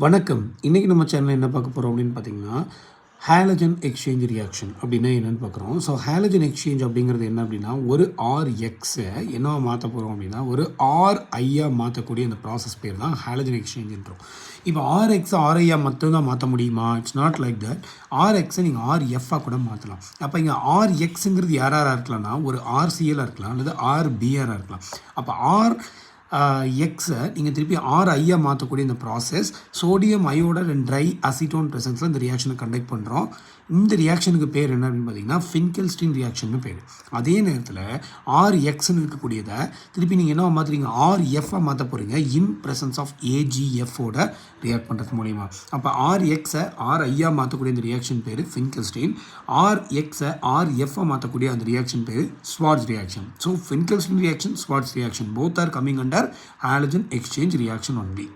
வணக்கம். இன்றைக்கி நம்ம சேனலில் என்ன பார்க்க போகிறோம் அப்படின்னு பார்த்தீங்கன்னா, ஹாலஜன் எக்ஸ்சேஞ்ச் ரியாக்ஷன் அப்படின்னா என்னென்னு பார்க்குறோம். ஸோ ஹாலஜன் எக்ஸ்சேஞ்ச் அப்படிங்கிறது என்ன அப்படின்னா, ஒரு ஆர்எக்ஸை என்னவா மாற்ற போகிறோம் அப்படின்னா, ஒரு ஆர்ஐயாக மாற்றக்கூடிய அந்த ப்ராசஸ் பேர் தான் ஹாலஜன் எக்ஸ்சேஞ்சுன்றோம். இப்போ ஆர்எக்ஸ் ஆர்ஐயாக மட்டும்தான் மாற்ற முடியுமா? It's not like that. ஆர்எக்ஸை நீங்கள் ஆர்எஃப்பாக கூட மாற்றலாம். அப்போ இங்கே ஆர்எக்ஸுங்கிறது யாராக இருக்கலாம்னா, ஒரு ஆர்சிஎலாக இருக்கலாம் அல்லது ஆர்பிஆராக இருக்கலாம். அப்போ எக்ஸை நீங்கள் திருப்பி ஆர்ஐயாக மாற்றக்கூடிய இந்த process sodium iodide and dry acetone ப்ரெசன்ஸில் இந்த ரியாக்ஷனை கண்டக்ட் பண்ணுறோம். இந்த ரியாக்ஷனுக்கு பேர் என்ன அப்படின்னு பார்த்தீங்கன்னா ஃபின்கெல்ஸ்டீன் ரியாக்ஷன் பேர். அதே நேரத்தில் ஆர்எக்ஸ்ன்னு இருக்கக்கூடியதை திருப்பி நீங்கள் என்ன மாற்றுறீங்க, ஆர்எஃப்பாக மாற்ற போகிறீங்க இன் ப்ரெசன்ஸ் ஆஃப் ஏஜிஎஃப்போட ரியாக்ட் பண்ணுறது மூலிமா. அப்போ ஆர்எக்ஸை ஆர்ஐயாக மாற்றக்கூடிய இந்த ரியாக்ஷன் பேர் ஃபின்கெல்ஸ்டீன், ஆர்எக்ஸை ஆர்எஃப்பாக மாற்றக்கூடிய அந்த ரியாக்ஷன் பேர் Swarts reaction. So Finkelstein reaction, Swarts reaction both are coming under halogen exchange reaction only.